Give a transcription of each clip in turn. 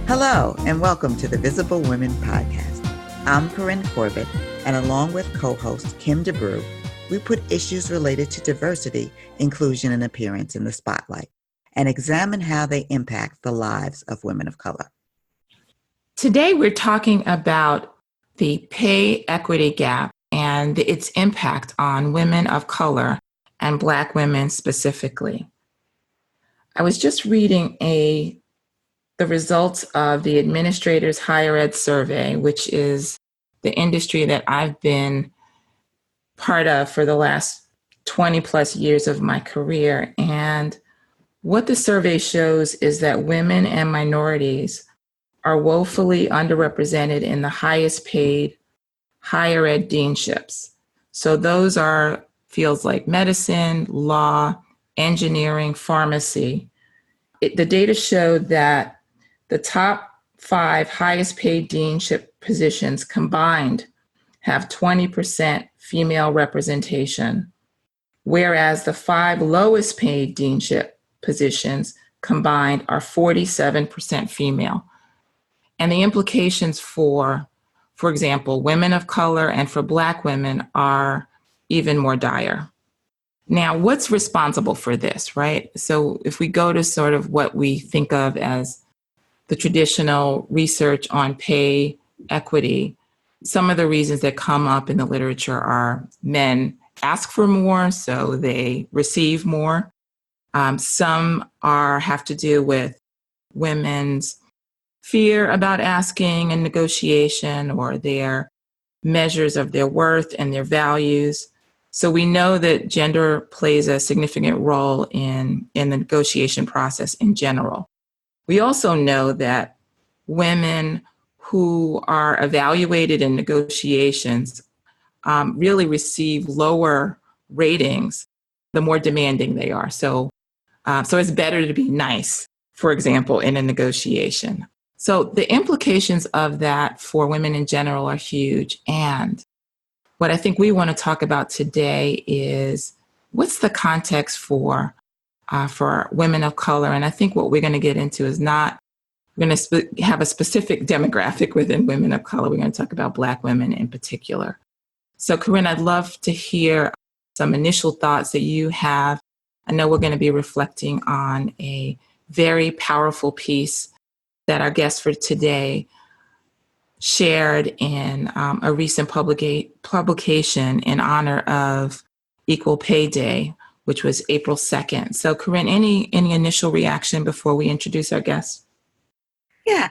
Hello, and welcome to the Visible Women Podcast. I'm Corinne Corbett, and along with co-host Kim DeBrew, we put issues related to diversity, inclusion, and appearance in the spotlight and examine how they impact the lives of women of color. Today, we're talking about the pay equity gap and its impact on women of color and Black women specifically. I was just reading the results of the Administrators Higher Ed Survey, which is the industry that I've been part of for the last 20 plus years of my career. And what the survey shows is that women and minorities are woefully underrepresented in the highest paid higher ed deanships. So those are fields like medicine, law, engineering, pharmacy. The data showed that the top 5 highest paid deanship positions combined have 20% female representation, whereas the 5 lowest paid deanship positions combined are 47% female. And the implications for example, women of color and for Black women are even more dire. Now, what's responsible for this, right? So if we go to sort of what we think of as the traditional research on pay equity, some of the reasons that come up in the literature are men ask for more, so they receive more. Some have to do with women's fear about asking and negotiation, or their measures of their worth and their values. So we know that gender plays a significant role in the negotiation process in general. We also know that women who are evaluated in negotiations really receive lower ratings the more demanding they are. So it's better to be nice, for example, in a negotiation. So the implications of that for women in general are huge. And what I think we want to talk about today is what's the context for women of color. And I think what we're going to get into is we're going to have a specific demographic within women of color. We're going to talk about Black women in particular. So Corinne, I'd love to hear some initial thoughts that you have. I know we're going to be reflecting on a very powerful piece that our guest for today shared in a recent publication in honor of Equal Pay Day, which was April 2nd. So Corinne, any initial reaction before we introduce our guest? Yeah,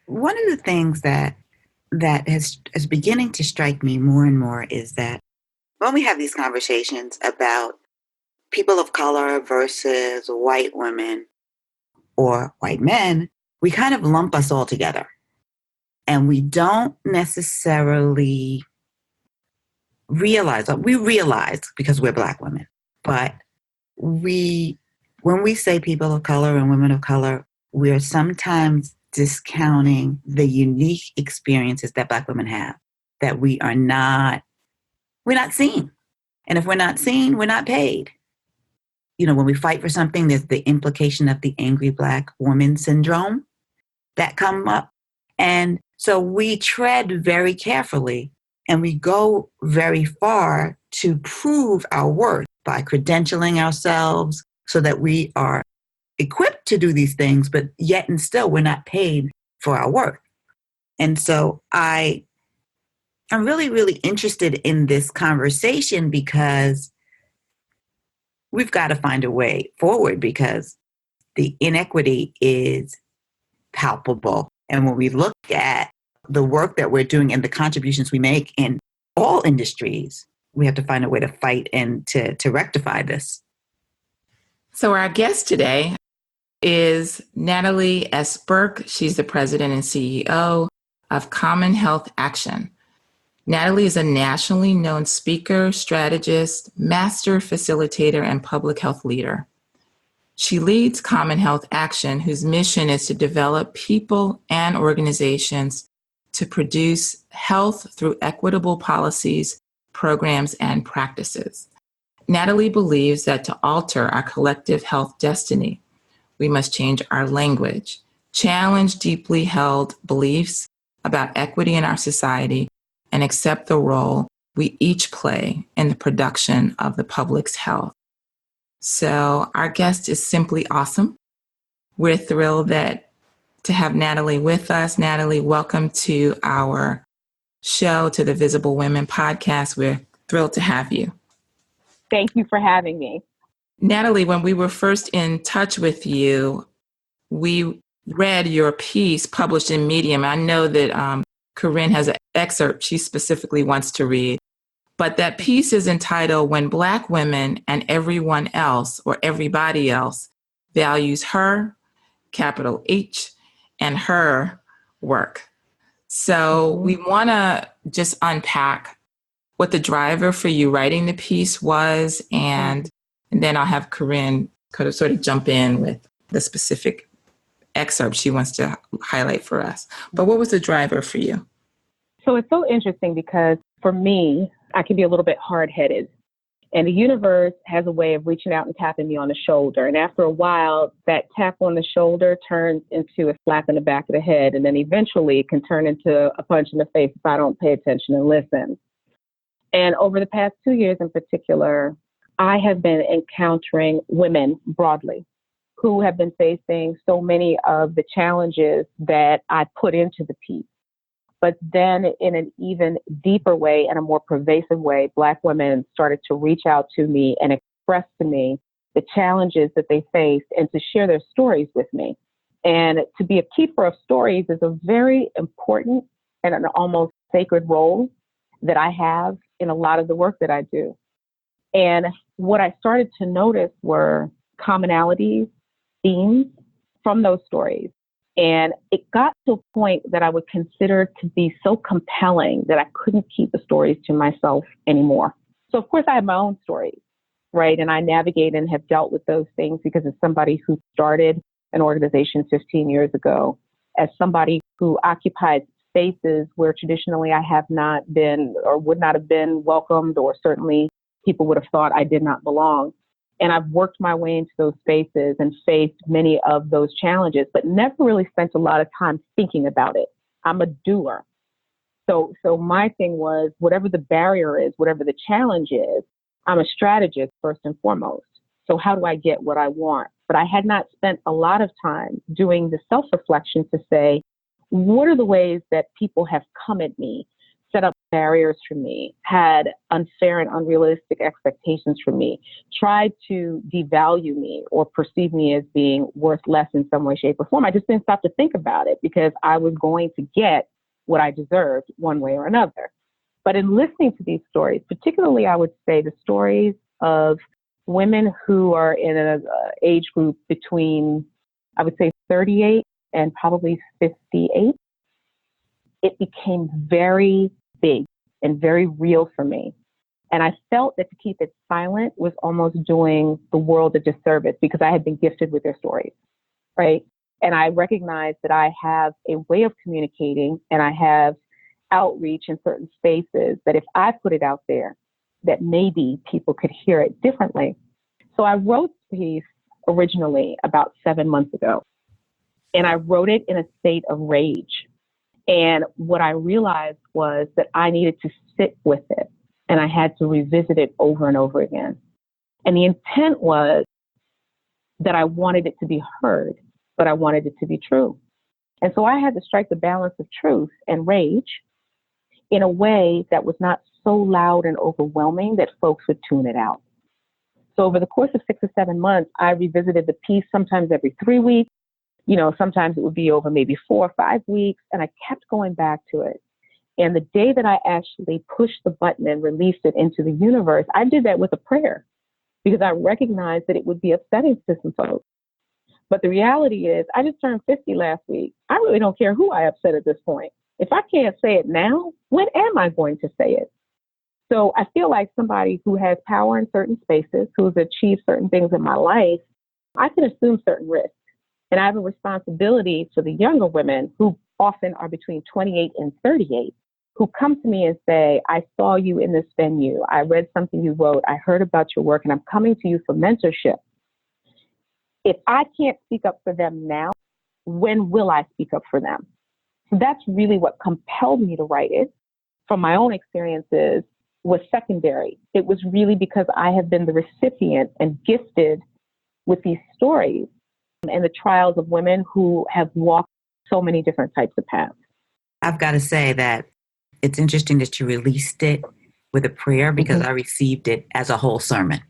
one of the things that is beginning to strike me more and more is that when we have these conversations about people of color versus white women or white men, we kind of lump us all together. And we don't necessarily realize because we're Black women, but when we say people of color and women of color, we're sometimes discounting the unique experiences that Black women have, that we're not seen. And if we're not seen, we're not paid. You know, when we fight for something, there's the implication of the angry Black woman syndrome that come up. And so we tread very carefully and we go very far to prove our worth by credentialing ourselves so that we are equipped to do these things, but yet and still we're not paid for our work. And so I'm really, really interested in this conversation because we've got to find a way forward because the inequity is palpable. And when we look at the work that we're doing and the contributions we make in all industries, we have to find a way to fight and to rectify this. So our guest today is Natalie S. Burke. She's the president and CEO of CommonHealth ACTION. Natalie is a nationally known speaker, strategist, master facilitator, and public health leader. She leads CommonHealth ACTION, whose mission is to develop people and organizations to produce health through equitable policies, programs, and practices. Natalie believes that to alter our collective health destiny, we must change our language, challenge deeply held beliefs about equity in our society, and accept the role we each play in the production of the public's health. So our guest is simply awesome. We're thrilled to have Natalie with us. Natalie, welcome to our show, to the Visible Women podcast. We're thrilled to have you. Thank you for having me. Natalie, when we were first in touch with you, we read your piece published in Medium. I know that Corinne has an excerpt she specifically wants to read, but that piece is entitled "When Black Women and Everyone Else or Everybody Else Values Her, capital H, and Her Work." So we want to just unpack what the driver for you writing the piece was, and then I'll have Corinne sort of jump in with the specific excerpt she wants to highlight for us. But what was the driver for you? So it's so interesting because for me, I can be a little bit hard-headed. And the universe has a way of reaching out and tapping me on the shoulder. And after a while, that tap on the shoulder turns into a slap in the back of the head. And then eventually it can turn into a punch in the face if I don't pay attention and listen. And over the past 2 years in particular, I have been encountering women broadly who have been facing so many of the challenges that I put into the piece. But then in an even deeper way and a more pervasive way, Black women started to reach out to me and express to me the challenges that they faced and to share their stories with me. And to be a keeper of stories is a very important and an almost sacred role that I have in a lot of the work that I do. And what I started to notice were commonalities, themes from those stories. And it got to a point that I would consider to be so compelling that I couldn't keep the stories to myself anymore. So of course I have my own stories, right? And I navigate and have dealt with those things because as somebody who started an organization 15 years ago, as somebody who occupied spaces where traditionally I have not been or would not have been welcomed, or certainly people would have thought I did not belong. And I've worked my way into those spaces and faced many of those challenges, but never really spent a lot of time thinking about it. I'm a doer. So my thing was, whatever the barrier is, whatever the challenge is, I'm a strategist first and foremost. So how do I get what I want? But I had not spent a lot of time doing the self-reflection to say, what are the ways that people have come at me, set up barriers for me, had unfair and unrealistic expectations for me, tried to devalue me or perceive me as being worth less in some way, shape, or form. I just didn't stop to think about it because I was going to get what I deserved one way or another. But in listening to these stories, particularly I would say the stories of women who are in an age group between, I would say 38 and probably 58, it became very big and very real for me. And I felt that to keep it silent was almost doing the world a disservice because I had been gifted with their stories, right? And I recognized that I have a way of communicating and I have outreach in certain spaces that if I put it out there, that maybe people could hear it differently. So I wrote the piece originally about 7 months ago, and I wrote it in a state of rage. And what I realized was that I needed to sit with it and I had to revisit it over and over again. And the intent was that I wanted it to be heard, but I wanted it to be true. And so I had to strike the balance of truth and rage in a way that was not so loud and overwhelming that folks would tune it out. So over the course of 6 or 7 months, I revisited the piece sometimes every 3 weeks. Sometimes it would be over maybe 4 or 5 weeks, and I kept going back to it. And the day that I actually pushed the button and released it into the universe, I did that with a prayer because I recognized that it would be upsetting to some folks. But the reality is, I just turned 50 last week. I really don't care who I upset at this point. If I can't say it now, when am I going to say it? So I feel like somebody who has power in certain spaces, who's achieved certain things in my life, I can assume certain risks. And I have a responsibility to the younger women who often are between 28 and 38, who come to me and say, I saw you in this venue. I read something you wrote. I heard about your work and I'm coming to you for mentorship. If I can't speak up for them now, when will I speak up for them? So that's really what compelled me to write it. From my own experiences was secondary. It was really because I have been the recipient and gifted with these stories and the trials of women who have walked so many different types of paths. I've got to say that it's interesting that you released it with a prayer because I received it as a whole sermon.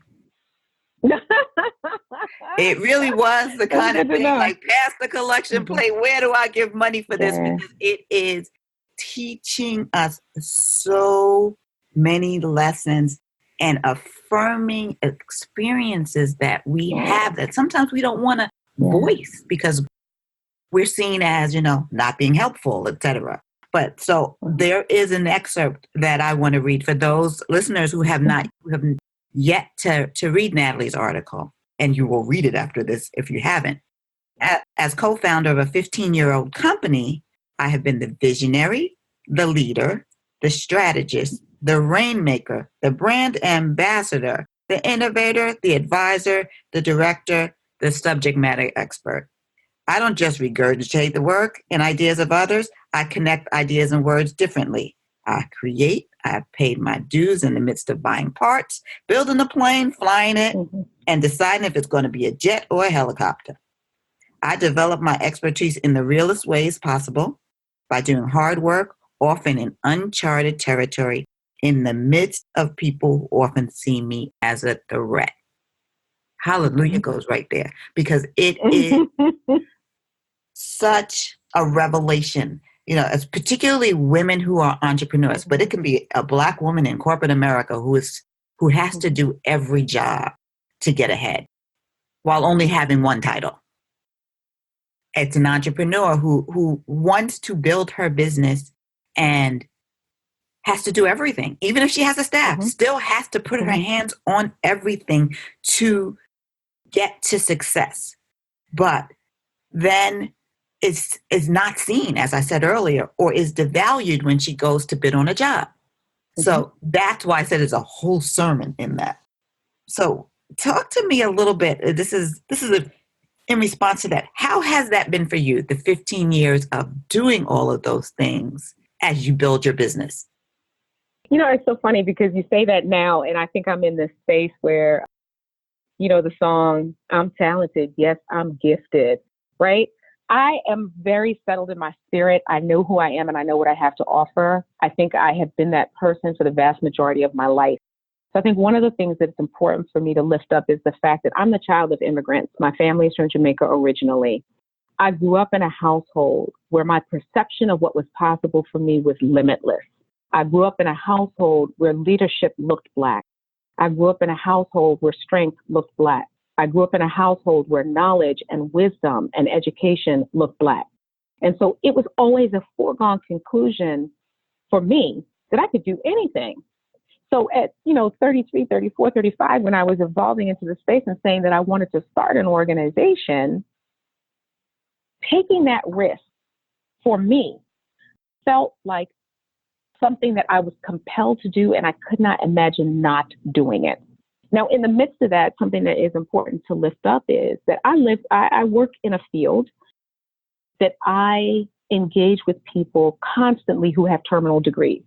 It really was the kind of thing like, pass the collection plate. Where do I give money for this? Because it is teaching us so many lessons and affirming experiences that we have that sometimes we don't want to voice because we're seen as, not being helpful, etc. But so there is an excerpt that I want to read for those listeners who have yet to read Natalie's article, and you will read it after this if you haven't. As co-founder of a 15-year-old company, I have been the visionary, the leader, the strategist, the rainmaker, the brand ambassador, the innovator, the advisor, the director, the subject matter expert. I don't just regurgitate the work and ideas of others. I connect ideas and words differently. I create. I've paid my dues in the midst of buying parts, building a plane, flying it, and deciding if it's going to be a jet or a helicopter. I develop my expertise in the realest ways possible by doing hard work, often in uncharted territory, in the midst of people who often see me as a threat. Hallelujah goes right there because it is such a revelation. It's particularly women who are entrepreneurs, but it can be a Black woman in corporate America who has to do every job to get ahead while only having one title. It's an entrepreneur who wants to build her business and has to do everything. Even if she has a staff, still has to put her hands on everything to get to success. But then is not seen, as I said earlier, or is devalued when she goes to bid on a job. So that's why I said it's a whole sermon in that. So talk to me a little bit. This is in response to that. How has that been for you, the 15 years of doing all of those things as you build your business? It's so funny because you say that now, and I think I'm in this space where, the song, I'm talented. Yes, I'm gifted, right? I am very settled in my spirit. I know who I am and I know what I have to offer. I think I have been that person for the vast majority of my life. So I think one of the things that's important for me to lift up is the fact that I'm the child of immigrants. My family's from Jamaica originally. I grew up in a household where my perception of what was possible for me was limitless. I grew up in a household where leadership looked Black. I grew up in a household where strength looked Black. I grew up in a household where knowledge and wisdom and education looked Black. And so it was always a foregone conclusion for me that I could do anything. So at, 33, 34, 35, when I was evolving into the space and saying that I wanted to start an organization, taking that risk for me felt like something that I was compelled to do, and I could not imagine not doing it. Now, in the midst of that, something that is important to lift up is that I work in a field that I engage with people constantly who have terminal degrees.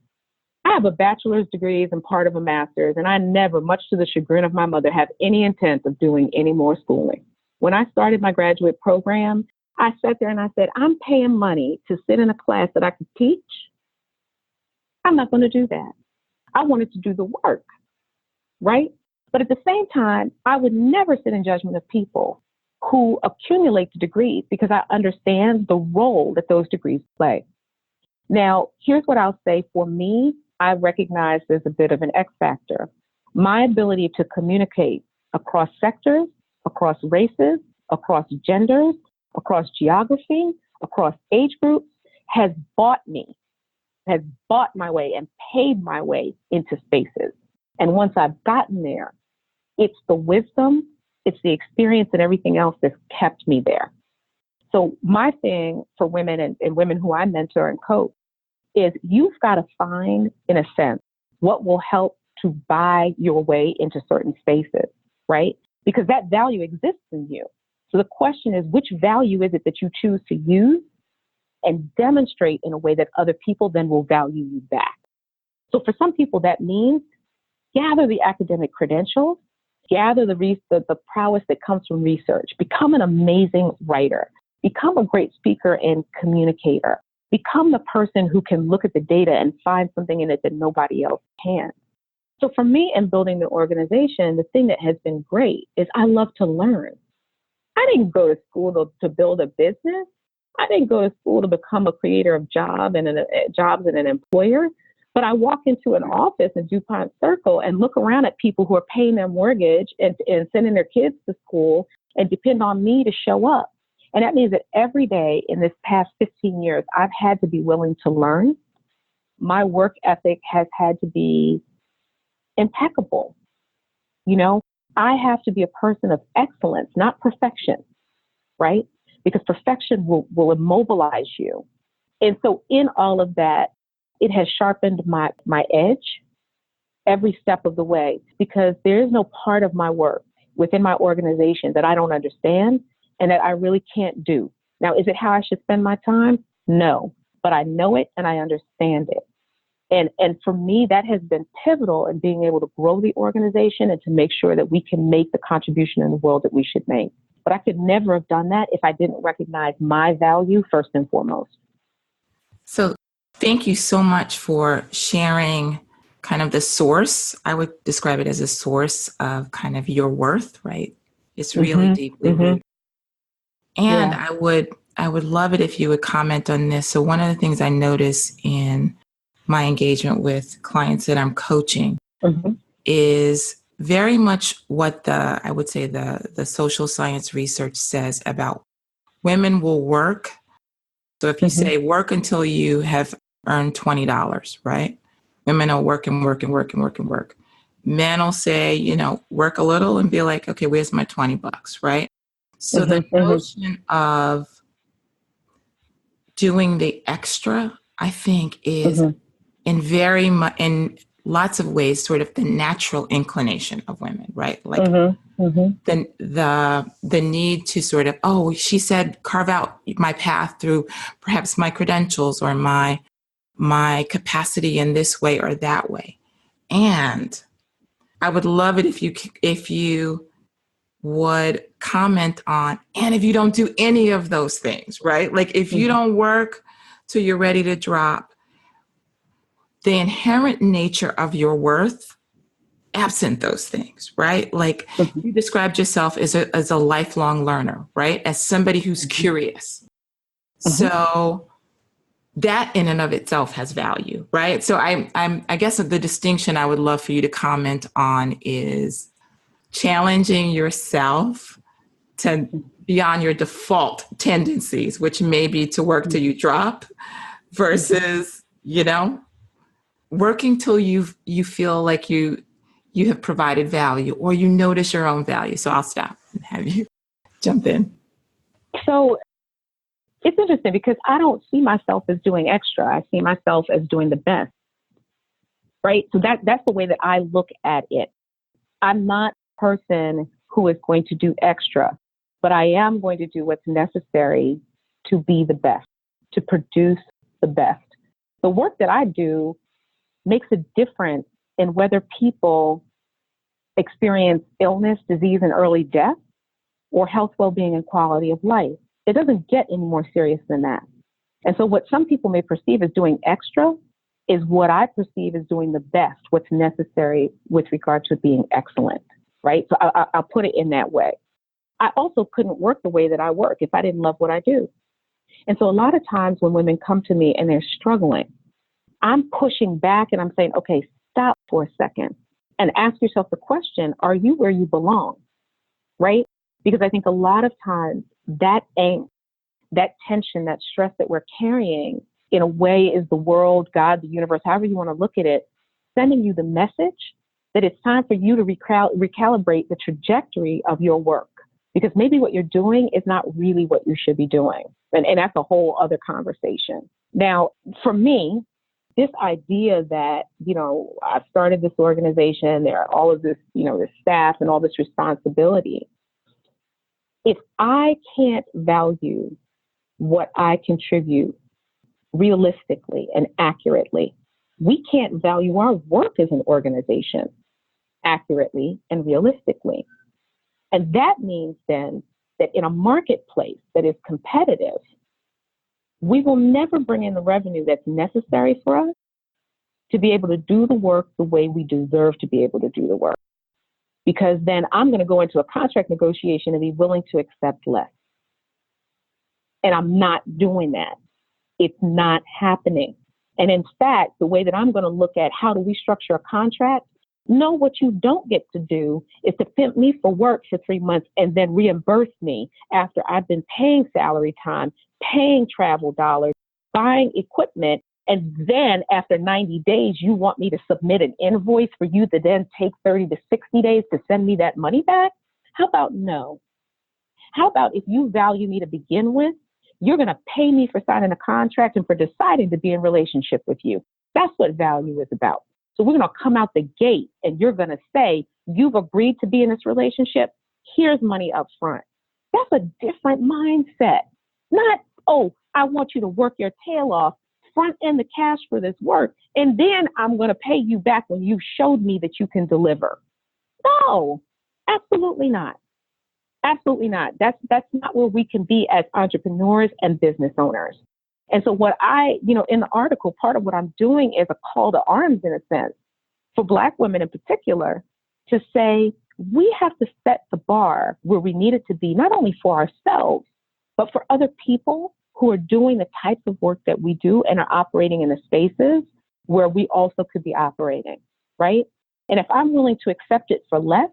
I have a bachelor's degree and part of a master's, and I never, much to the chagrin of my mother, have any intent of doing any more schooling. When I started my graduate program, I sat there and I said, I'm paying money to sit in a class that I could teach. I'm not going to do that. I wanted to do the work, right? But at the same time, I would never sit in judgment of people who accumulate the degrees because I understand the role that those degrees play. Now, here's what I'll say. For me, I recognize there's a bit of an X factor. My ability to communicate across sectors, across races, across genders, across geography, across age groups has bought my way and paid my way into spaces. And once I've gotten there, it's the wisdom, it's the experience and everything else that's kept me there. So my thing for women and women who I mentor and coach is you've got to find, in a sense, what will help to buy your way into certain spaces, right? Because that value exists in you. So the question is, which value is it that you choose to use and demonstrate in a way that other people then will value you back? So for some people, that means gather the academic credentials, gather the prowess that comes from research, become an amazing writer, become a great speaker and communicator, become the person who can look at the data and find something in it that nobody else can. So for me in building the organization, the thing that has been great is I love to learn. I didn't go to school to build a business. I didn't go to school to become a creator of jobs and an employer. But I walk into an office in DuPont Circle and look around at people who are paying their mortgage and sending their kids to school and depend on me to show up. And that means that every day in this past 15 years, I've had to be willing to learn. My work ethic has had to be impeccable. You know, I have to be a person of excellence, not perfection, right? Because perfection will immobilize you. And so in all of that, it has sharpened my edge every step of the way, because there is no part of my work within my organization that I don't understand and that I really can't do. Now, is it how I should spend my time? No, but I know it and I understand it. And for me, that has been pivotal in being able to grow the organization and to make sure that we can make the contribution in the world that we should make. But I could never have done that if I didn't recognize my value first and foremost. So thank you so much for sharing kind of the source. I would describe it as a source of kind of your worth, right? It's really deeply rooted. And yeah. I would love it if you would comment on this. So one of the things I notice in my engagement with clients that I'm coaching is very much what I would say the social science research says about women will work. So if you say work until you have earned $20, right? Women will work and work and work and work and work. Men will say, you know, work a little and be like, okay, where's my $20, right? So the notion of doing the extra, I think, is in lots of ways sort of the natural inclination of women, right? Like the need to sort of, oh, she said carve out my path through perhaps my credentials or my capacity in this way or that way. And I would love it if you would comment on, and if you don't do any of those things, right? Like if you don't work till you're ready to drop, the inherent nature of your worth, absent those things, right? Like you described yourself as a lifelong learner, right? As somebody who's curious. So that in and of itself has value, right? So I guess the distinction I would love for you to comment on is challenging yourself to beyond your default tendencies, which may be to work till you drop, versus, you know, working till you feel like you have provided value or you notice your own value. So I'll stop and have you jump in. So it's interesting because I don't see myself as doing extra. I see myself as doing the best, right? So that's the way that I look at it. I'm not a person who is going to do extra, but I am going to do what's necessary to be the best, to produce the best. The work that I do makes a difference in whether people experience illness, disease, and early death, or health, well-being, and quality of life. It doesn't get any more serious than that. And so what some people may perceive as doing extra is what I perceive as doing the best, what's necessary with regard to being excellent, right? So I'll put it in that way. I also couldn't work the way that I work if I didn't love what I do. And so a lot of times when women come to me and they're struggling, I'm pushing back and I'm saying, okay, stop for a second and ask yourself the question, are you where you belong, right? Because I think a lot of times that angst, that tension, that stress that we're carrying in a way is the world, God, the universe, however you want to look at it, sending you the message that it's time for you to recalibrate the trajectory of your work. Because maybe what you're doing is not really what you should be doing. And that's a whole other conversation. Now, for me, this idea that, you know, I've started this organization, there are all of this, you know, this staff and all this responsibility. If I can't value what I contribute realistically and accurately, we can't value our work as an organization accurately and realistically. And that means then that in a marketplace that is competitive, we will never bring in the revenue that's necessary for us to be able to do the work the way we deserve to be able to do the work. Because then I'm going to go into a contract negotiation and be willing to accept less. And I'm not doing that. It's not happening. And in fact, the way that I'm going to look at how do we structure a contract, no, what you don't get to do is to pimp me for work for 3 months and then reimburse me after I've been paying salary time, paying travel dollars, buying equipment. And then after 90 days, you want me to submit an invoice for you to then take 30 to 60 days to send me that money back? How about no? How about if you value me to begin with, you're going to pay me for signing a contract and for deciding to be in relationship with you. That's what value is about. So we're going to come out the gate and you're going to say, you've agreed to be in this relationship. Here's money up front. That's a different mindset. Not, oh, I want you to work your tail off, front end the cash for this work, and then I'm going to pay you back when you showed me that you can deliver. No, absolutely not. Absolutely not. That's not where we can be as entrepreneurs and business owners. And so what in the article, part of what I'm doing is a call to arms in a sense for Black women in particular to say, we have to set the bar where we need it to be, not only for ourselves, but for other people who are doing the types of work that we do and are operating in the spaces where we also could be operating, right? And if I'm willing to accept it for less,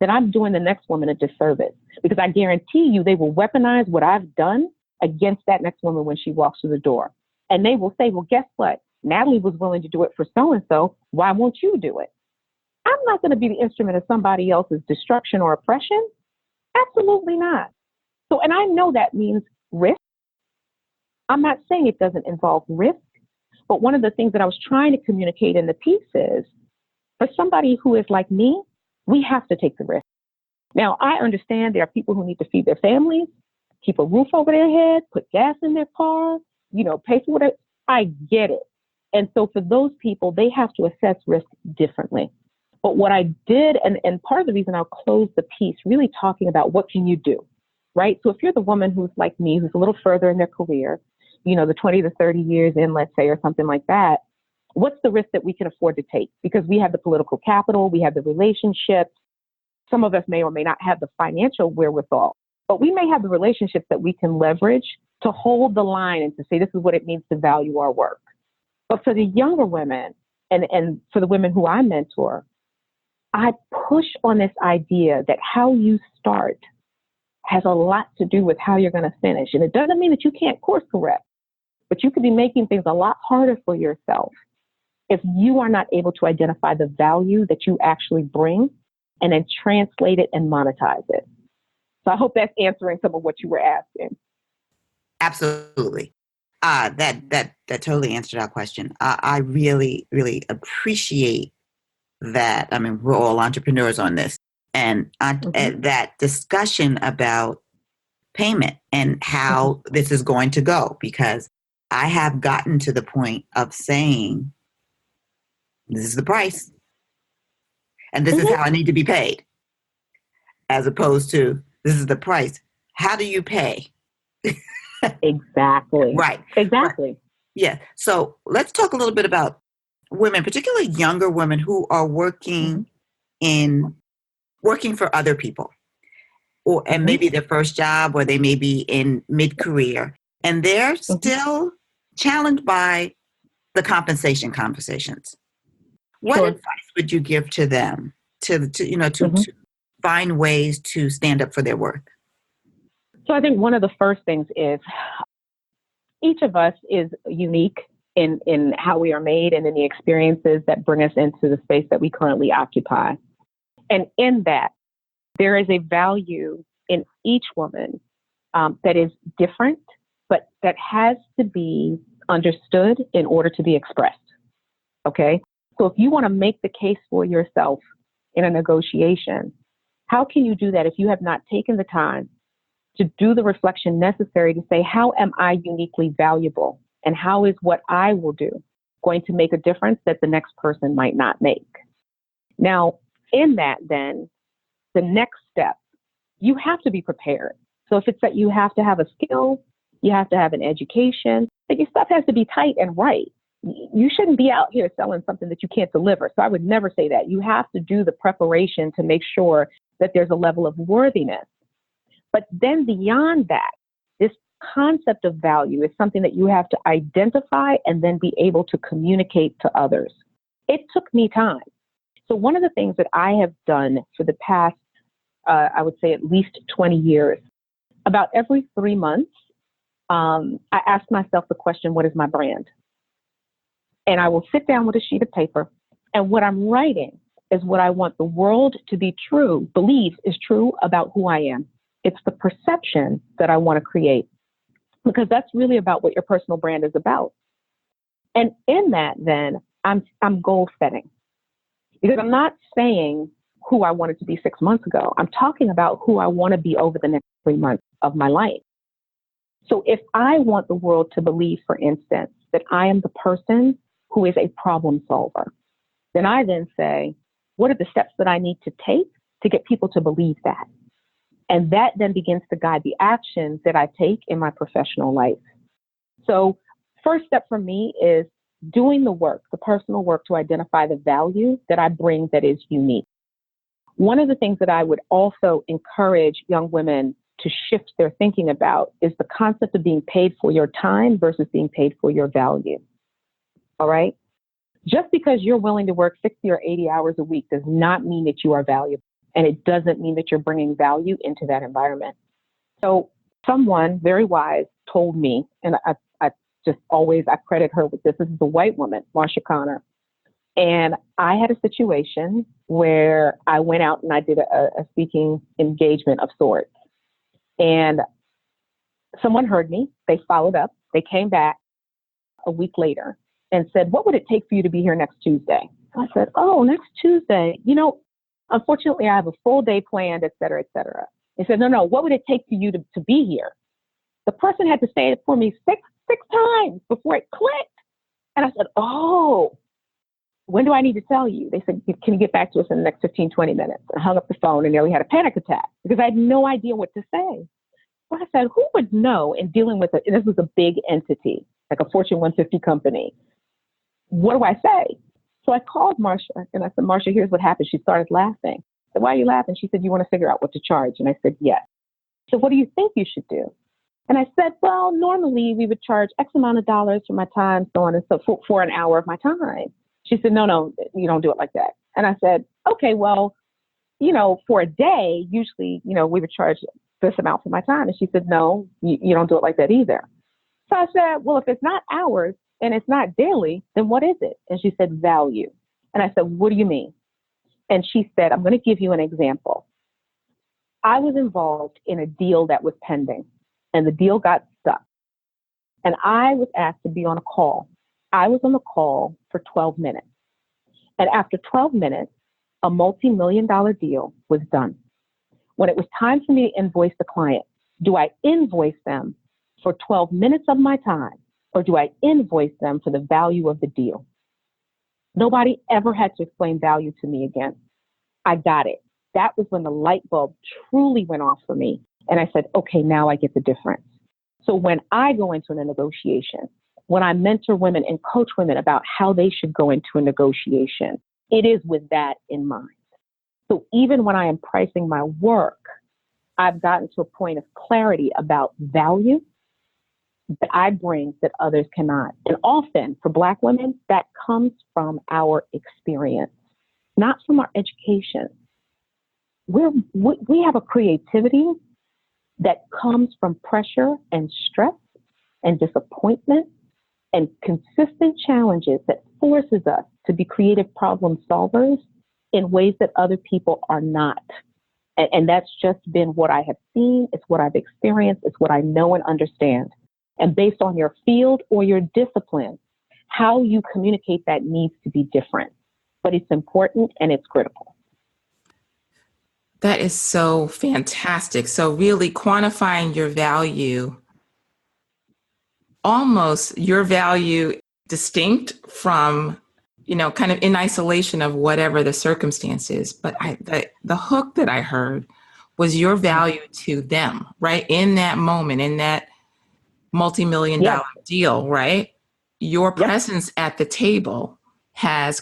then I'm doing the next woman a disservice, because I guarantee you they will weaponize what I've done against that next woman when she walks through the door. And they will say, well, guess what? Natalie was willing to do it for so-and-so. Why won't you do it? I'm not going to be the instrument of somebody else's destruction or oppression. Absolutely not. So, and I know that means risk. I'm not saying it doesn't involve risk, but one of the things that I was trying to communicate in the piece is, for somebody who is like me, we have to take the risk. Now, I understand there are people who need to feed their families, keep a roof over their head, put gas in their car, pay for whatever. I get it. And so for those people, they have to assess risk differently. But what I did, and part of the reason I'll close the piece really talking about what can you do, right? So if you're the woman who's like me, who's a little further in their career, the 20 to 30 years in, let's say, or something like that, what's the risk that we can afford to take? Because we have the political capital, we have the relationships. Some of us may or may not have the financial wherewithal, but we may have the relationships that we can leverage to hold the line and to say, this is what it means to value our work. But for the younger women and for the women who I mentor, I push on this idea that how you start has a lot to do with how you're going to finish. And it doesn't mean that you can't course correct, but you could be making things a lot harder for yourself if you are not able to identify the value that you actually bring and then translate it and monetize it. So I hope that's answering some of what you were asking. Absolutely. That totally answered our question. I really, really appreciate that. I mean, we're all entrepreneurs on this, and that discussion about payment and how this is going to go, because I have gotten to the point of saying, this is the price, and this is how I need to be paid, as opposed to, this is the price. How do you pay? Exactly. Right. Exactly. Right. Yeah. So let's talk a little bit about women, particularly younger women who are working for other people, and maybe their first job, or they may be in mid-career, and they're still challenged by the compensation conversations. What advice would you give to them to find ways to stand up for their worth? So I think one of the first things is each of us is unique in how we are made and in the experiences that bring us into the space that we currently occupy. And in that, there is a value in each woman that is different, but that has to be understood in order to be expressed. Okay? So if you want to make the case for yourself in a negotiation, how can you do that if you have not taken the time to do the reflection necessary to say, how am I uniquely valuable? And how is what I will do going to make a difference that the next person might not make? Now, in that, then, the next step, you have to be prepared. So if it's that you have to have a skill, you have to have an education, but your stuff has to be tight and right. You shouldn't be out here selling something that you can't deliver. So I would never say that. You have to do the preparation to make sure that there's a level of worthiness. But then beyond that, this concept of value is something that you have to identify and then be able to communicate to others. It took me time. So one of the things that I have done for the past, I would say at least 20 years, about every 3 months, I ask myself the question, what is my brand? And I will sit down with a sheet of paper, and what I'm writing is what I want the world to be true, believe is true about who I am. It's the perception that I want to create, because that's really about what your personal brand is about. And in that, then, I'm goal setting, because I'm not saying who I wanted to be 6 months ago. I'm talking about who I want to be over the next 3 months of my life. So if I want the world to believe, for instance, that I am the person who is a problem solver, then I then say, what are the steps that I need to take to get people to believe that? And that then begins to guide the actions that I take in my professional life. So first step for me is doing the work, the personal work, to identify the value that I bring that is unique. One of the things that I would also encourage young women to shift their thinking about is the concept of being paid for your time versus being paid for your value. All right? Just because you're willing to work 60 or 80 hours a week does not mean that you are valuable. And it doesn't mean that you're bringing value into that environment. So someone very wise told me, and I just always, I credit her with this. This is a white woman, Marsha Connor. And I had a situation where I went out and I did a speaking engagement of sorts. And someone heard me. They followed up. They came back a week later and said, what would it take for you to be here next Tuesday? I said, oh, next Tuesday, unfortunately, I have a full day planned, et cetera, et cetera. They said, no, what would it take for you to be here? The person had to say it for me six times before it clicked. And I said, oh, when do I need to tell you? They said, can you get back to us in the next 15, 20 minutes? I hung up the phone and nearly had a panic attack because I had no idea what to say. So I said, who would know in dealing with it? This was a big entity, like a Fortune 150 company. What do I say? So I called Marsha and I said, Marsha, here's what happened. She started laughing. I said, why are you laughing? She said, you want to figure out what to charge? And I said, yes. So what do you think you should do? And I said, well, normally we would charge X amount of dollars for my time, so on and so forth, for an hour of my time. She said, no, you don't do it like that. And I said, okay, well, for a day, usually, we would charge this amount for my time. And she said, no, you don't do it like that either. So I said, well, if it's not hours and it's not daily, then what is it? And she said, value. And I said, what do you mean? And she said, I'm going to give you an example. I was involved in a deal that was pending, and the deal got stuck. And I was asked to be on a call. I was on the call for 12 minutes. And after 12 minutes, a multi-million-dollar deal was done. When it was time for me to invoice the client, do I invoice them for 12 minutes of my time, or do I invoice them for the value of the deal? Nobody ever had to explain value to me again. I got it. That was when the light bulb truly went off for me. And I said, okay, now I get the difference. So when I go into a negotiation, when I mentor women and coach women about how they should go into a negotiation, it is with that in mind. So even when I am pricing my work, I've gotten to a point of clarity about value that I bring that others cannot. And often for Black women, that comes from our experience, not from our education. We have a creativity that comes from pressure and stress and disappointment and consistent challenges that forces us to be creative problem solvers in ways that other people are not. And that's just been what I have seen. It's what I've experienced. It's what I know and understand. And based on your field or your discipline, how you communicate that needs to be different. But it's important and it's critical. That is so fantastic. So really quantifying your value, almost your value distinct from, kind of in isolation of whatever the circumstance is. But the hook that I heard was your value to them, right? In that moment, in that multi-million-dollar deal, right? Your presence at the table has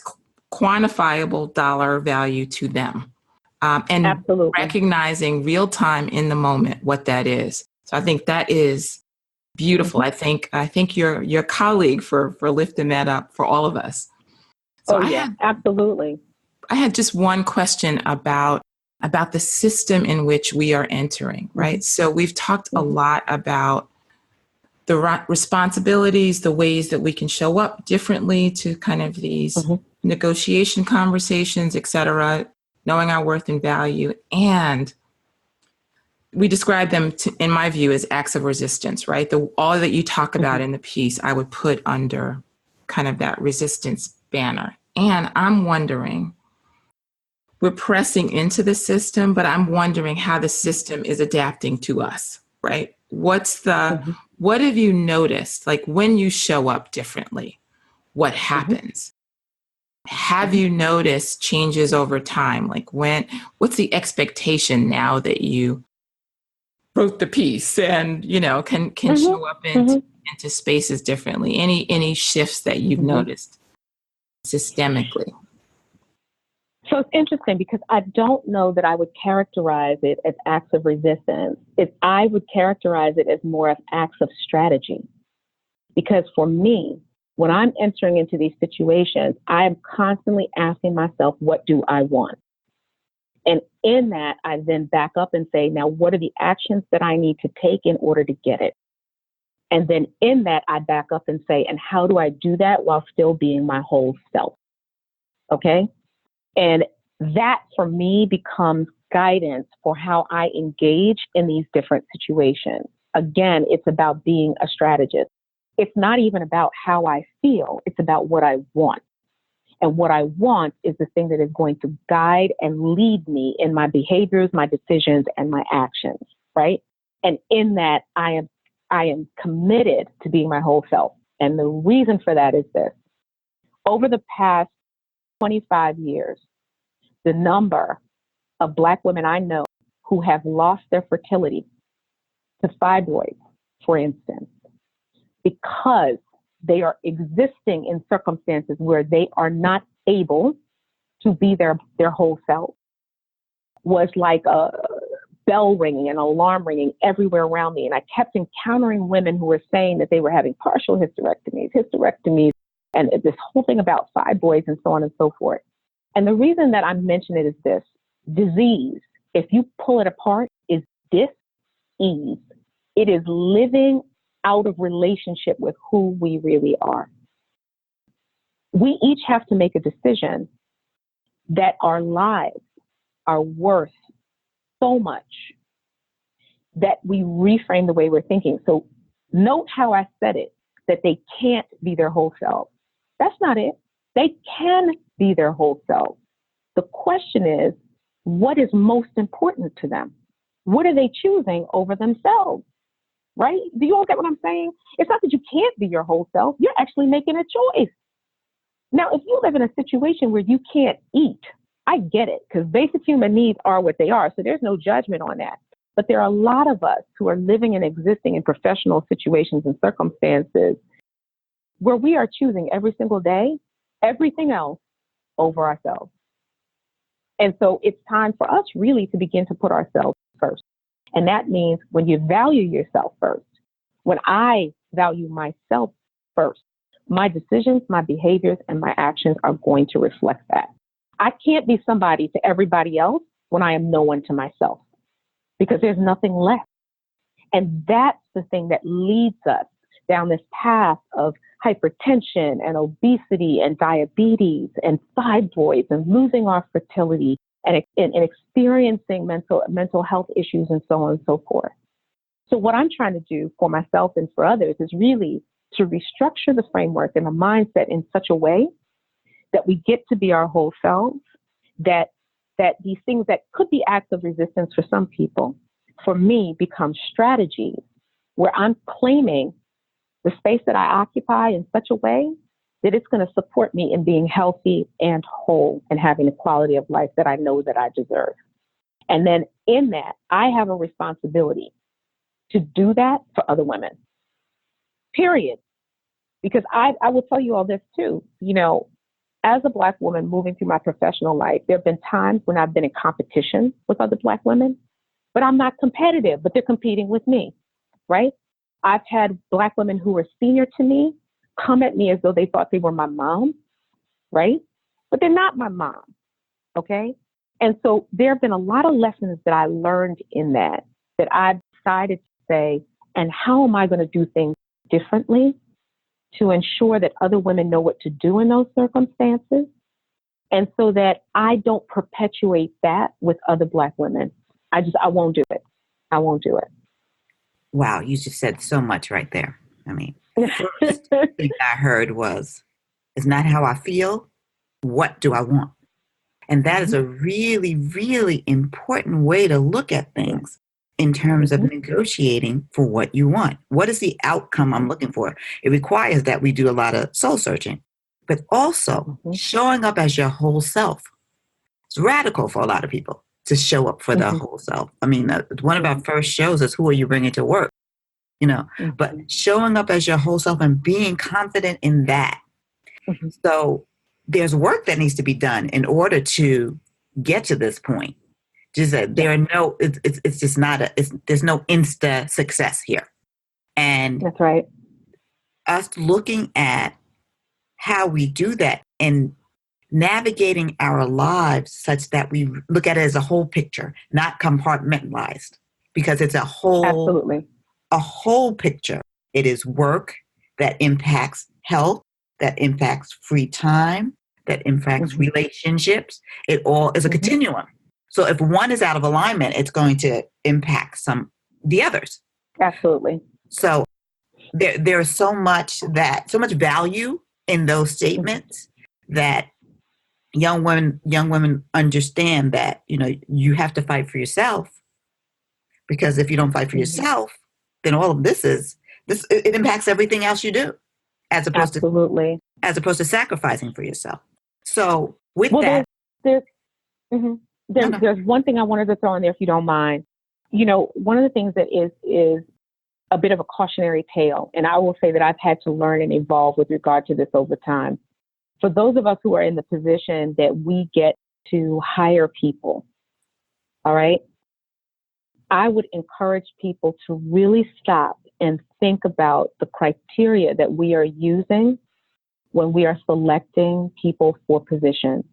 quantifiable dollar value to them. And Absolutely. recognizing real time in the moment what that is. So I think that is beautiful. I think your colleague for lifting that up for all of us. So absolutely. I had just one question about the system in which we are entering, right? So we've talked a lot about the responsibilities, the ways that we can show up differently to kind of these negotiation conversations, et cetera, knowing our worth and value. And we describe them, in my view, as acts of resistance, right? All that you talk about in the piece, I would put under kind of that resistance banner. And I'm wondering, we're pressing into the system, but I'm wondering how the system is adapting to us, right? What have you noticed? Like when you show up differently, what happens? Have you noticed changes over time? Like what's the expectation now that you wrote the piece and, can show up into spaces differently? Any shifts that you've noticed systemically? So it's interesting because I don't know that I would characterize it as acts of resistance. I would characterize it as more of acts of strategy. Because for me, when I'm entering into these situations, I am constantly asking myself, what do I want? And in that, I then back up and say, now, what are the actions that I need to take in order to get it? And then in that, I back up and say, and how do I do that while still being my whole self? Okay? And that for me becomes guidance for how I engage in these different situations. Again, it's about being a strategist. It's not even about how I feel. It's about what I want. And what I want is the thing that is going to guide and lead me in my behaviors, my decisions, and my actions, right? And in that, I am committed to being my whole self. And the reason for that is this. Over the past 25 years, the number of Black women I know who have lost their fertility to fibroids, for instance, because they are existing in circumstances where they are not able to be their whole self, was like a bell ringing, an alarm ringing everywhere around me. And I kept encountering women who were saying that they were having partial hysterectomies, and this whole thing about fibroids and so on and so forth. And the reason that I mention it is this: disease, if you pull it apart, is dis-ease. It is living out of relationship with who we really are. We each have to make a decision that our lives are worth so much that we reframe the way we're thinking. So note how I said it, that they can't be their whole self. That's not it. They can be their whole self. The question is, what is most important to them? What are they choosing over themselves? Right? Do you all get what I'm saying? It's not that you can't be your whole self. You're actually making a choice. Now, if you live in a situation where you can't eat, I get it, because basic human needs are what they are. So there's no judgment on that. But there are a lot of us who are living and existing in professional situations and circumstances where we are choosing every single day everything else over ourselves. And so it's time for us really to begin to put ourselves first. And that means when you value yourself first, when I value myself first, my decisions, my behaviors, and my actions are going to reflect that. I can't be somebody to everybody else when I am no one to myself, because there's nothing left. And that's the thing that leads us down this path of hypertension and obesity and diabetes and fibroids and losing our fertility and experiencing mental health issues and so on and so forth. So what I'm trying to do for myself and for others is really to restructure the framework and the mindset in such a way that we get to be our whole selves, that that these things that could be acts of resistance for some people, for me, become strategies where I'm claiming the space that I occupy in such a way that it's going to support me in being healthy and whole and having the quality of life that I know that I deserve. And then in that, I have a responsibility to do that for other women, period. Because I will tell you all this too, as a Black woman moving through my professional life, there have been times when I've been in competition with other Black women, but I'm not competitive, but they're competing with me, right? I've had Black women who are senior to me come at me as though they thought they were my mom, right? But they're not my mom, okay? And so there have been a lot of lessons that I learned in that I've decided to say, and how am I going to do things differently to ensure that other women know what to do in those circumstances, and so that I don't perpetuate that with other Black women. I won't do it. I won't do it. Wow, you just said so much right there. I mean, first thing I heard was, it's not how I feel. What do I want? And that is a really, really important way to look at things in terms of negotiating for what you want. What is the outcome I'm looking for? It requires that we do a lot of soul searching, but also showing up as your whole self. It's radical for a lot of people to show up for the whole self. I mean, one of our first shows is, who are you bringing to work? But showing up as your whole self and being confident in that. So there's work that needs to be done in order to get to this point. Just that there are no, it's just not there's no insta success here. And that's right. Us looking at how we do that and navigating our lives such that we look at it as a whole picture, not compartmentalized, because it's a whole picture. It is work that impacts health, that impacts free time, that impacts relationships. It all is a continuum. So if one is out of alignment, it's going to impact the others. Absolutely. So there's so much value in those statements that young women understand that, you have to fight for yourself, because if you don't fight for yourself, then all of it impacts everything else you do, as opposed to sacrificing for yourself. So with that, there's one thing I wanted to throw in there, if you don't mind. One of the things that is a bit of a cautionary tale, and I will say that I've had to learn and evolve with regard to this over time. For those of us who are in the position that we get to hire people, all right, I would encourage people to really stop and think about the criteria that we are using when we are selecting people for positions,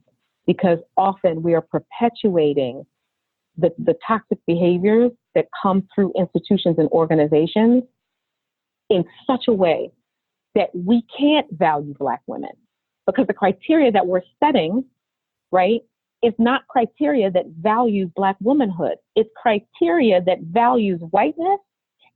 because often we are perpetuating the toxic behaviors that come through institutions and organizations in such a way that we can't value Black women, because the criteria that we're setting, right, is not criteria that values Black womanhood. It's criteria that values whiteness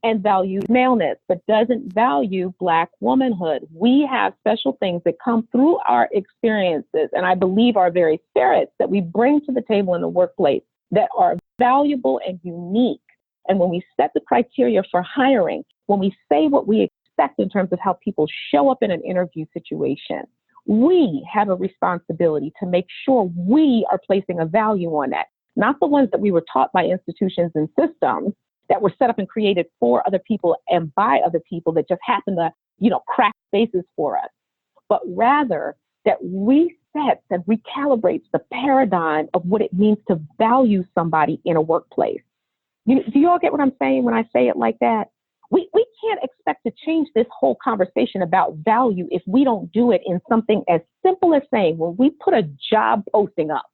and values maleness, but doesn't value Black womanhood. We have special things that come through our experiences, and I believe our very spirits that we bring to the table in the workplace that are valuable and unique. And when we set the criteria for hiring, when we say what we expect in terms of how people show up in an interview situation, we have a responsibility to make sure we are placing a value on that, not the ones that we were taught by institutions and systems that were set up and created for other people and by other people that just happen to, crack spaces for us, but rather that resets and recalibrates the paradigm of what it means to value somebody in a workplace. Do you all get what I'm saying when I say it like that? We can't expect to change this whole conversation about value if we don't do it in something as simple as saying, when we put a job posting up,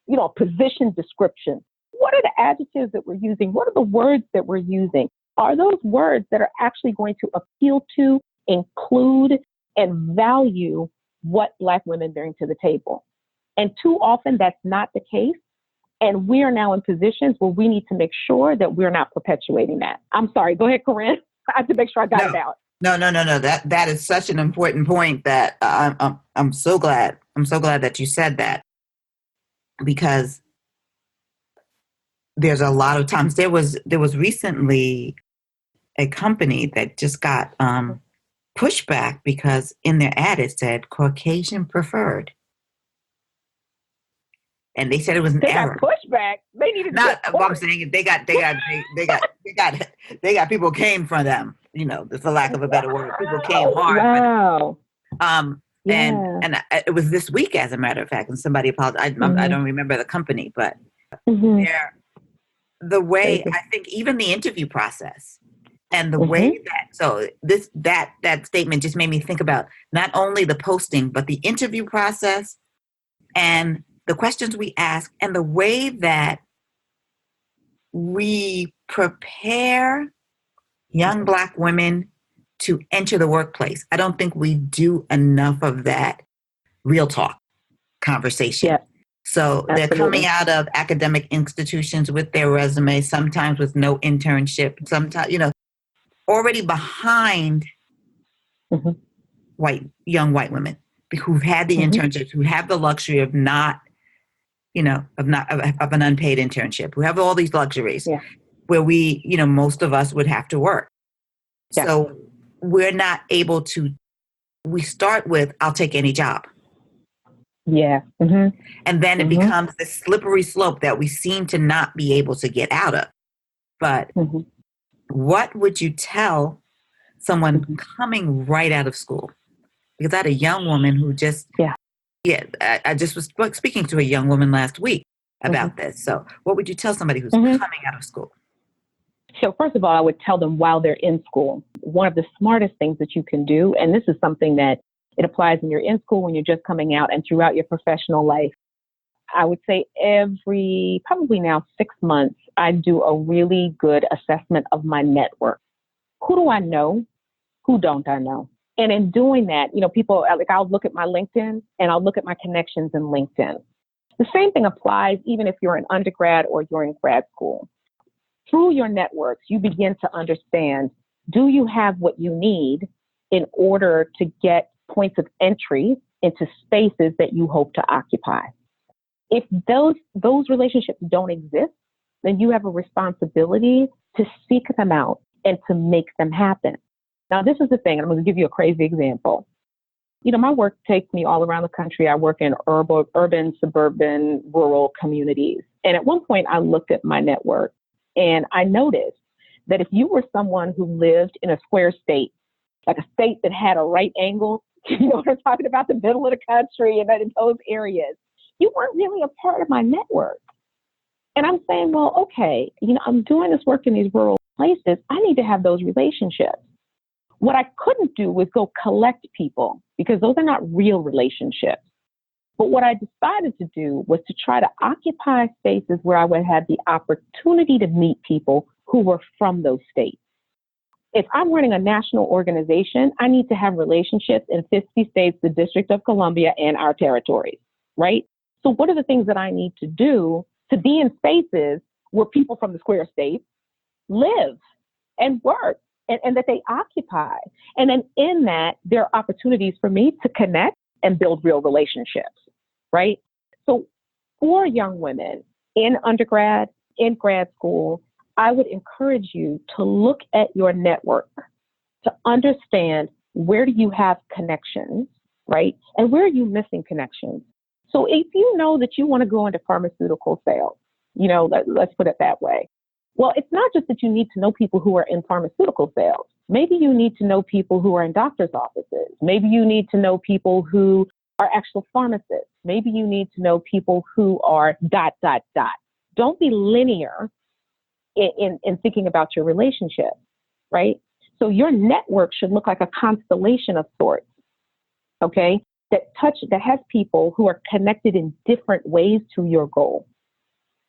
a position description, what are the adjectives that we're using? What are the words that we're using? Are those words that are actually going to appeal to, include, and value what Black women bring to the table? And too often that's not the case. And we are now in positions where we need to make sure that we're not perpetuating that. I'm sorry. Go ahead, Corinne. I have to make sure I got it out. No. That is such an important point that I'm so glad. I'm so glad that you said that, because there's a lot of times there was recently a company that just got pushback because in their ad it said Caucasian preferred. And they said it was an error. Got pushback. They needed to get what I'm saying. They got people came from them. For lack of a better word, people came hard. Wow. And it was this week, as a matter of fact, and somebody apologized. I don't remember the company, but the way I think even the interview process and the way that statement just made me think about not only the posting but the interview process and the questions we ask and the way that we prepare young Black women to enter the workplace. I don't think we do enough of that real talk conversation. Yeah, so absolutely. They're coming out of academic institutions with their resume, sometimes with no internship, sometimes, already behind young white women who've had the internships, who have the luxury of not, of an unpaid internship, who have all these luxuries where we, most of us would have to work. Yeah. So we're not able to, we start with, I'll take any job. Yeah. And then it becomes this slippery slope that we seem to not be able to get out of. But what would you tell someone coming right out of school? Because I had a young woman who just, I just was speaking to a young woman last week about this. So what would you tell somebody who's coming out of school? So first of all, I would tell them while they're in school, one of the smartest things that you can do, and this is something that it applies when you're in school, when you're just coming out, and throughout your professional life. I would say probably now 6 months, I do a really good assessment of my network. Who do I know? Who don't I know? And in doing that, people, I'll look at my LinkedIn and I'll look at my connections in LinkedIn. The same thing applies even if you're an undergrad or you're in grad school. Through your networks, you begin to understand, do you have what you need in order to get points of entry into spaces that you hope to occupy? If those relationships don't exist, then you have a responsibility to seek them out and to make them happen. Now, this is the thing. I'm going to give you a crazy example. My work takes me all around the country. I work in urban, suburban, rural communities. And at one point, I looked at my network and I noticed that if you were someone who lived in a square state, like a state that had a right angle, what I'm talking about, the middle of the country and in those areas, you weren't really a part of my network. And I'm saying, well, okay, I'm doing this work in these rural places. I need to have those relationships. What I couldn't do was go collect people because those are not real relationships. But what I decided to do was to try to occupy spaces where I would have the opportunity to meet people who were from those states. If I'm running a national organization, I need to have relationships in 50 states, the District of Columbia, and our territories, right? So what are the things that I need to do to be in spaces where people from the square states live and work and that they occupy? And then in that, there are opportunities for me to connect and build real relationships, right? So for young women in undergrad, in grad school, I would encourage you to look at your network to understand where do you have connections, right? And where are you missing connections? So if you know that you want to go into pharmaceutical sales, let's put it that way. Well, it's not just that you need to know people who are in pharmaceutical sales. Maybe you need to know people who are in doctor's offices. Maybe you need to know people who are actual pharmacists. Maybe you need to know people who are ... Don't be linear in thinking about your relationship, right? So your network should look like a constellation of sorts, okay? That has people who are connected in different ways to your goal.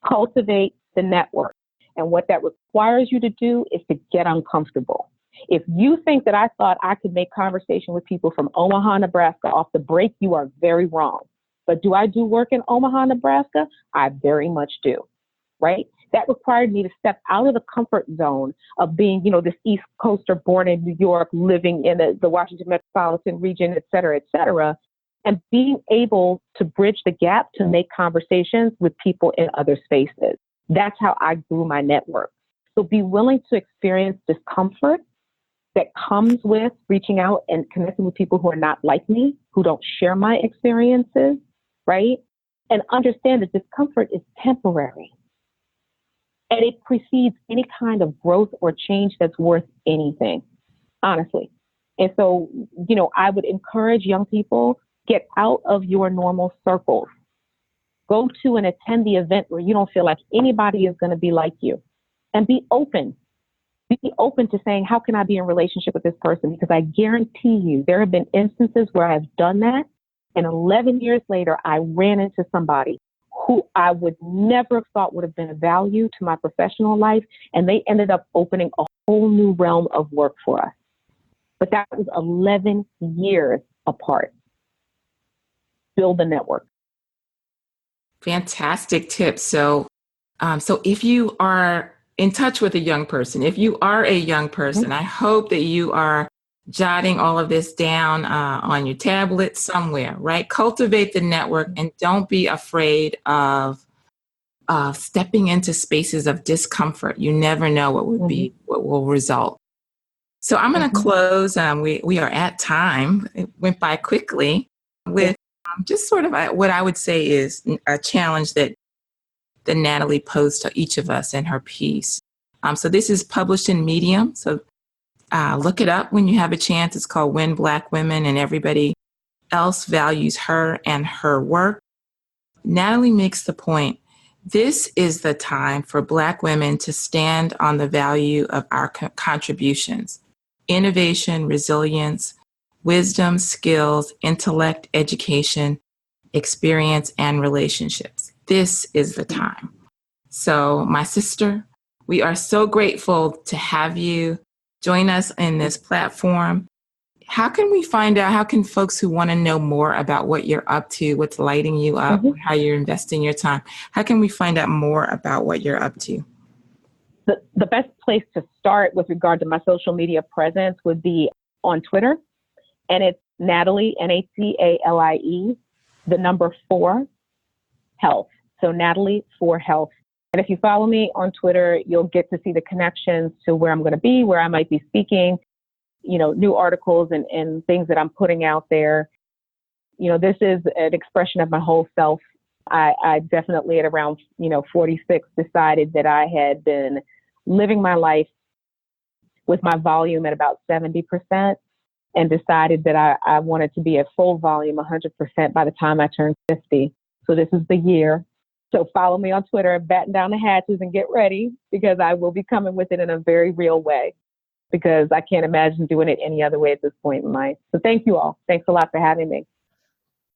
Cultivate the network. And what that requires you to do is to get uncomfortable. If you think that I thought I could make conversation with people from Omaha, Nebraska off the break, you are very wrong. But do I do work in Omaha, Nebraska? I very much do, right? That required me to step out of the comfort zone of being, this East Coaster born in New York, living in the Washington metropolitan region, et cetera, and being able to bridge the gap to make conversations with people in other spaces. That's how I grew my network. So be willing to experience discomfort that comes with reaching out and connecting with people who are not like me, who don't share my experiences, right? And understand that discomfort is temporary. And it precedes any kind of growth or change that's worth anything, honestly. And so, I would encourage young people, get out of your normal circles. Go to and attend the event where you don't feel like anybody is going to be like you. And be open. Be open to saying, how can I be in relationship with this person? Because I guarantee you, there have been instances where I've done that. And 11 years later, I ran into somebody who I would never have thought would have been of value to my professional life. And they ended up opening a whole new realm of work for us. But that was 11 years apart. Build a network. Fantastic tips. So if you are in touch with a young person, if you are a young person, I hope that you are jotting all of this down on your tablet somewhere, right? Cultivate the network and don't be afraid of stepping into spaces of discomfort. You never know what will result. So I'm going to close. We are at time. It went by quickly with just sort of what I would say is a challenge that Natalie posed to each of us in her piece. So this is published in Medium. So look it up when you have a chance. It's called When Black Women and Everybody Else Values Her and Her Work. Natalie makes the point, this is the time for Black women to stand on the value of our contributions, innovation, resilience, wisdom, skills, intellect, education, experience, and relationships. This is the time. So, my sister, we are so grateful to have you join us in this platform. How can we find out, how can folks who want to know more about what you're up to, what's lighting you up, how you're investing your time, how can we find out more about what you're up to? The best place to start with regard to my social media presence would be on Twitter. And it's Natalie, Natalie, the number 4, health. So Natalie 4 health. And if you follow me on Twitter, you'll get to see the connections to where I'm going to be, where I might be speaking, new articles and things that I'm putting out there. This is an expression of my whole self. I definitely at around, 46 decided that I had been living my life with my volume at about 70% and decided that I wanted to be at full volume 100% by the time I turned 50. So this is the year. So follow me on Twitter, batten down the hatches and get ready because I will be coming with it in a very real way because I can't imagine doing it any other way at this point in life. So thank you all. Thanks a lot for having me.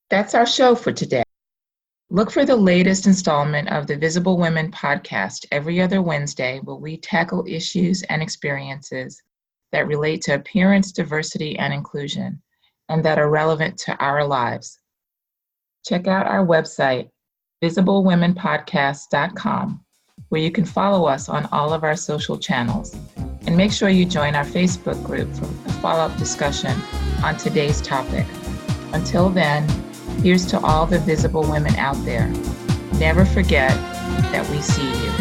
That's our show for today. Look for the latest installment of the Visible Women podcast every other Wednesday, where we tackle issues and experiences that relate to appearance, diversity, and inclusion, and that are relevant to our lives. Check out our website, visiblewomenpodcast.com, where you can follow us on all of our social channels. And make sure you join our Facebook group for a follow-up discussion on today's topic. Until then, here's to all the visible women out there. Never forget that we see you.